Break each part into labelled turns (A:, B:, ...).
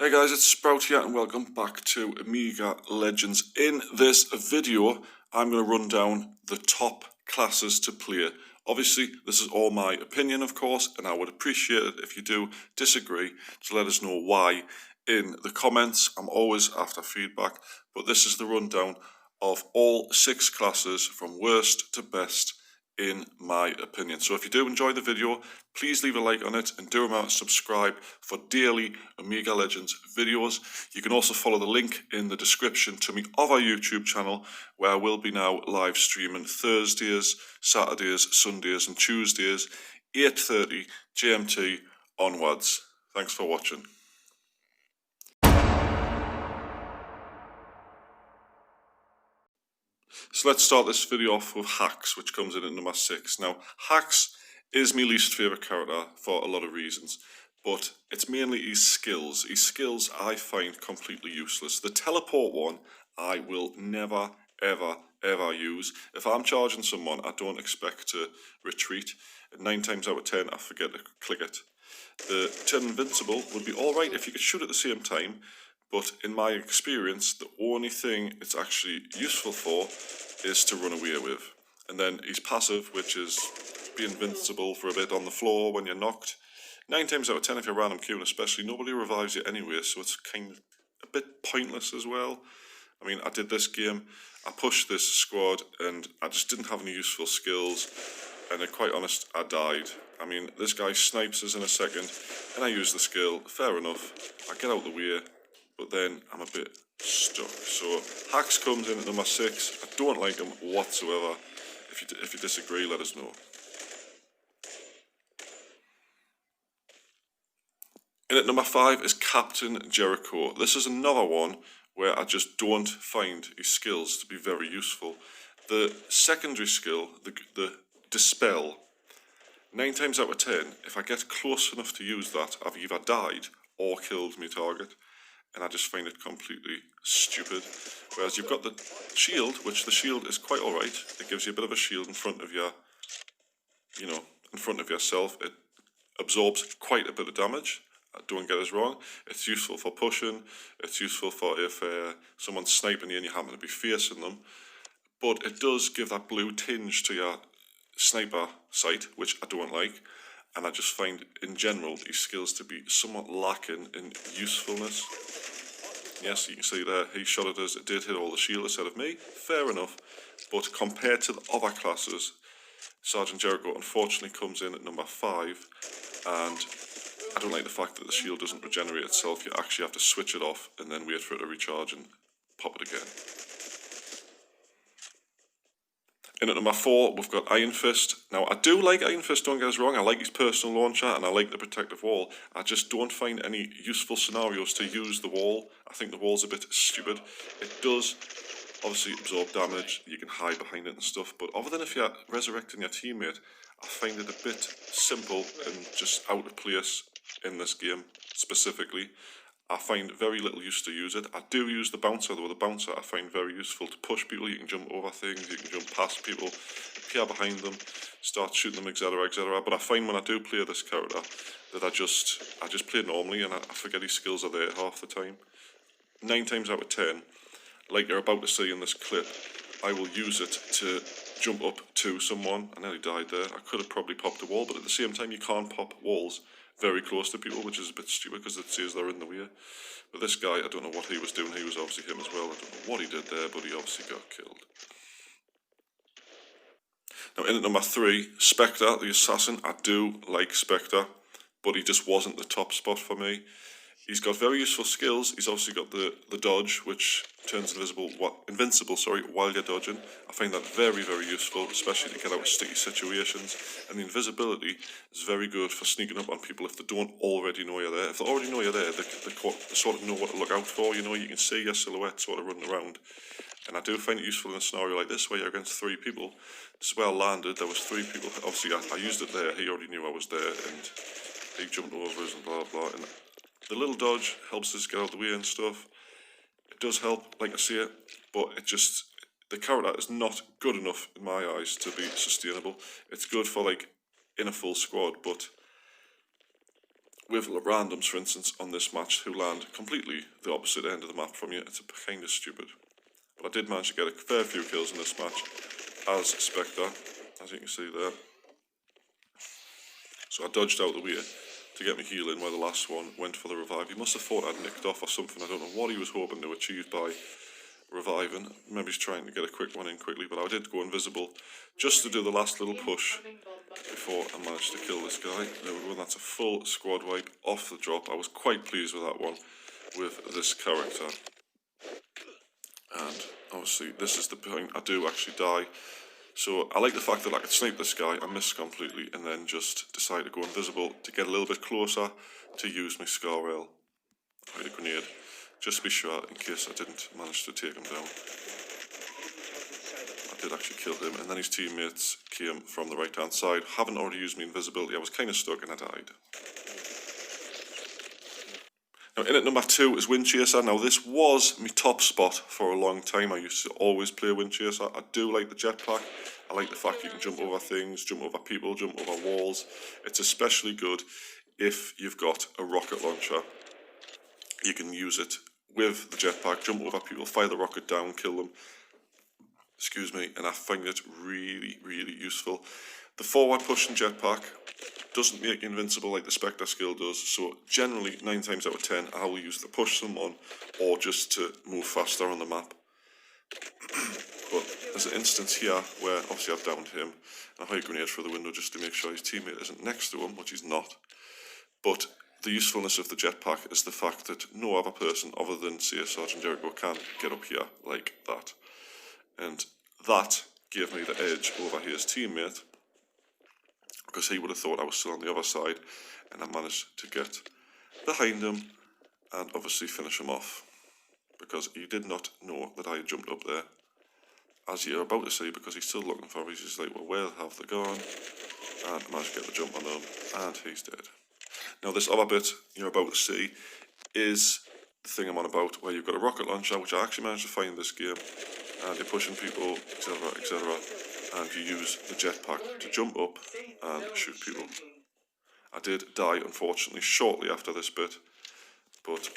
A: Hey guys, it's Sprout here and welcome back to Amiga Legends. In this video, I'm going to run down the top classes to play. Obviously, this is all my opinion, of course, and I would appreciate it if you do disagree to let us know why in the comments. I'm always after feedback, but this is the rundown of all 6 classes from worst to best in my opinion. So if you do enjoy the video, please leave a like on it and do remember to subscribe for daily Amiga Legends videos. You can also follow the link in the description to my other YouTube channel, where I will be now live streaming Thursdays, Saturdays, Sundays and Tuesdays, 8:30 GMT onwards. Thanks for watching. So let's start this video off with Hacks, which comes in at number 6. Now, Hacks is my least favourite character for a lot of reasons, but it's mainly his skills. His skills I find completely useless. The teleport one I will never, ever use. If I'm charging someone, I don't expect to retreat. 9 times out of 10, I forget to click it. The turn invincible would be alright if you could shoot at the same time, but in my experience, the only thing it's actually useful for is to run away with. And then he's passive, which is be invincible for a bit on the floor when you're knocked. 9 times out of 10, if you're random queuing especially, nobody revives you anyway, so it's kind of a bit pointless as well. I mean, I did this game, I pushed this squad, and I just didn't have any useful skills, and to be quite honest, I died. I mean, this guy snipes us in a second, and I use the skill, fair enough, I get out the way, but then I'm a bit stuck. So Hacks comes in at number 6. I don't like him whatsoever. If you disagree, let us know. In at number 5 is Captain Jericho. This is another one where I just don't find his skills to be very useful. The secondary skill, the Dispel, 9 times out of 10, if I get close enough to use that, I've either died or killed my target. And I just find it completely stupid. Whereas you've got the shield, which the shield is quite alright. It gives you a bit of a shield in front of your, in front of yourself. It absorbs quite a bit of damage. Don't get us wrong. It's useful for pushing. It's useful for if someone's sniping you and you happen to be facing them. But it does give that blue tinge to your sniper sight, which I don't like. And I just find, in general, these skills to be somewhat lacking in usefulness. Yes, you can see there, he shot at us, it did hit all the shield instead of me, fair enough. But compared to the other classes, Sergeant Jericho unfortunately comes in at number 5, and I don't like the fact that the shield doesn't regenerate itself. You actually have to switch it off and then wait for it to recharge and pop it again. In at number 4, we've got Iron Fist. Now, I do like Iron Fist, don't get us wrong. I like his personal launcher and I like the protective wall. I just don't find any useful scenarios to use the wall. I think the wall's a bit stupid. It does obviously absorb damage. You can hide behind it and stuff. But other than if you're resurrecting your teammate, I find it a bit simple and just out of place in this game specifically. I find very little use to use it. I do use the bouncer though. The bouncer I find very useful to push people. You can jump over things, you can jump past people, appear behind them, start shooting them, etc, etc. But I find when I do play this character that I just play normally and I forget his skills are there half the time. 9 times out of 10, like you're about to see in this clip, I will use it to jump up to someone. I nearly died there. I could have probably popped a wall, but at the same time you can't pop walls very close to people, which is a bit stupid because it says they're in the way. But this guy, I don't know what he was doing. He was obviously him as well. I don't know what he did there, but he obviously got killed. Now in at number 3, Spectre, the assassin. I do like Spectre, but he just wasn't the top spot for me. He's got very useful skills. He's obviously got the dodge, which turns invincible while you're dodging. I find that very, very useful, especially to get out of sticky situations. And the invisibility is very good for sneaking up on people if they don't already know you're there. If they already know you're there, they sort of know what to look out for. You know, you can see your silhouette sort of running around. And I do find it useful in a scenario like this, where you're against 3 people. This is where I landed. There was 3 people. Obviously, I used it there. He already knew I was there, and he jumped over us and blah, blah, and the little dodge helps us get out of the way and stuff. It does help, like I say, but the character is not good enough in my eyes to be sustainable. It's good for like in a full squad, but with randoms, for instance, on this match who land completely the opposite end of the map from you. It's kind of stupid. But I did manage to get a fair few kills in this match as Spectre, as you can see there. So I dodged out the way to get me healing where the last one went for the revive. He must have thought I'd nicked off or something. I don't know what he was hoping to achieve by reviving. Maybe he's trying to get a quick one in quickly, but I did go invisible just to do the last little push before I managed to kill this guy. There we go, that's a full squad wipe off the drop. I was quite pleased with that one with this character. And obviously this is the point I do actually die. So I like the fact that I could snipe this guy, I missed completely, and then just decide to go invisible to get a little bit closer to use my Scar Rail. I had a grenade, just to be sure in case I didn't manage to take him down. I did actually kill him, and then his teammates came from the right hand side. Haven't already used my invisibility, I was kind of stuck and I died. Now in at number 2 is Winchester. Now this was my top spot for a long time. I used to always play Winchester. I do like the jetpack. I like the fact you can jump over things, jump over people, jump over walls. It's especially good if you've got a rocket launcher. You can use it with the jetpack, jump over people, fire the rocket down, kill them. Excuse me, and I find it really, really useful. The forward pushing jetpack doesn't make you invincible like the Spectre skill does, so generally 9 times out of 10 I will use to push someone or just to move faster on the map. But there's an instance here where obviously I've downed him and I hide a grenade through the window just to make sure his teammate isn't next to him, which he's not. But the usefulness of the jetpack is the fact that no other person other than, say, Sergeant Jericho can get up here like that. And that gave me the edge over his teammate, because he would have thought I was still on the other side, and I managed to get behind him and obviously finish him off, because he did not know that I had jumped up there, as you're about to see, because he's still looking for me. He's just like, well, where have they gone? And I managed to get the jump on him, and he's dead. Now this other bit you're about to see is the thing I'm on about, where you've got a rocket launcher, which I actually managed to find this game, and you're pushing people, etc, etc, and you use the jetpack to jump up and shoot people. I did die, unfortunately, shortly after this bit, but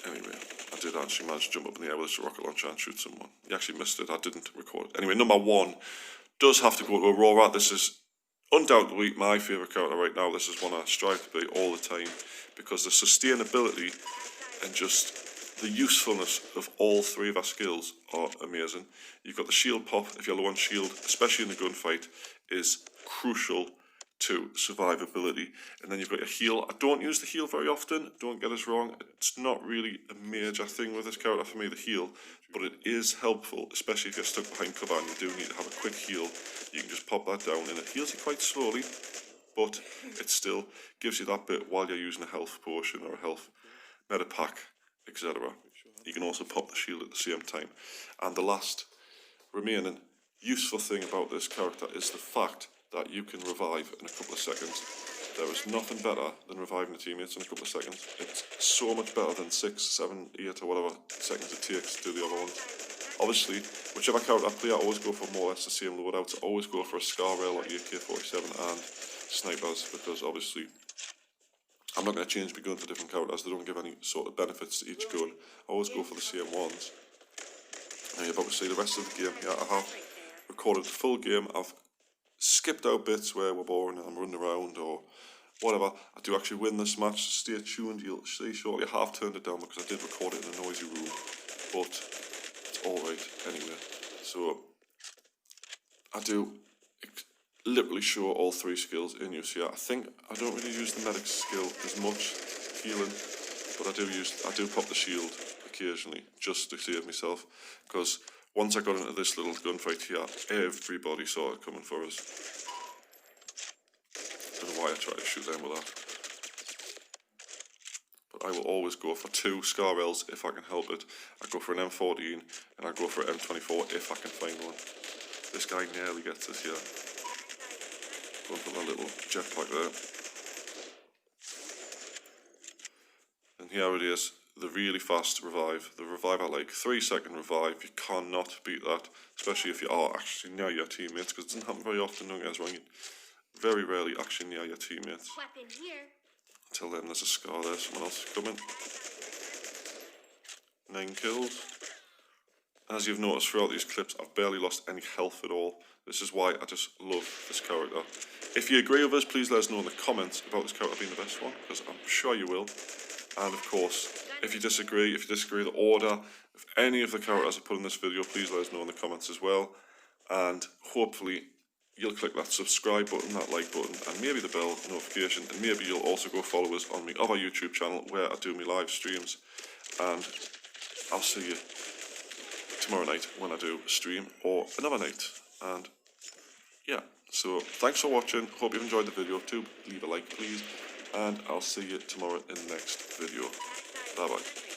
A: anyway, I did actually manage to jump up in the air with this rocket launcher and shoot someone. You actually missed it, I didn't record it. Anyway, number 1 does have to go to Aurora. This is undoubtedly my favourite character right now. This is one I strive to be all the time, because the sustainability and just the usefulness of all 3 of our skills are amazing. You've got the shield pop, if you're low on shield, especially in the gunfight, is crucial to survivability. And then you've got your heal. I don't use the heal very often, don't get us wrong. It's not really a major thing with this character for me, the heal, but it is helpful, especially if you're stuck behind cover and you do need to have a quick heal. You can just pop that down and it heals you quite slowly, but it still gives you that bit while you're using a health potion or a health meta pack, etc. You can also pop the shield at the same time. And the last remaining useful thing about this character is the fact that you can revive in a couple of seconds. There is nothing better than reviving the teammates in a couple of seconds. It's so much better than 6, 7, 8 or whatever seconds it takes to do the other ones. Obviously, whichever character I play, I always go for more or less the same loadouts. I always go for a Scar Rail or AK-47 and snipers, because obviously I'm not going to change my gun to different characters. They don't give any sort of benefits to each gun. I always go for the same ones. And you're about to see the rest of the game here. I have recorded the full game. I've skipped out bits where we're boring and I'm running around or whatever. I do actually win this match, so stay tuned. You'll see shortly. I have turned it down because I did record it in a noisy room, but it's alright anyway. So I do literally show all 3 skills in use here. I don't really use the medic skill as much, healing, but I do pop the shield occasionally just to save myself, because once I got into this little gunfight here, everybody saw it coming for us. I don't know why I tried to shoot them with that. But I will always go for 2 Scar Rails if I can help it. I go for an M14 and I go for an M24 if I can find one. This guy nearly gets us here. Going for that little jetpack there. And here it is, the really fast revive. The revive at like 3-second revive. You cannot beat that, especially if you are actually near your teammates, because it doesn't happen very often, don't get us wrong. Very rarely actually near your teammates.
B: Weapon here.
A: Till then, there's a scar there. Someone else is coming. 9 kills. As you've noticed throughout these clips, I've barely lost any health at all. This is why I just love this character. If you agree with us, please let us know in the comments about this character being the best one, because I'm sure you will. And of course, if you disagree the order of any of the characters I put in this video, please let us know in the comments as well. And hopefully you'll click that subscribe button, that like button, and maybe the bell notification, and maybe you'll also go follow us on my other YouTube channel where I do my live streams. And I'll see you tomorrow night when I do a stream, or another night. And yeah, so thanks for watching. Hope you've enjoyed the video. Do leave a like, please, and I'll see you tomorrow in the next video. Bye bye.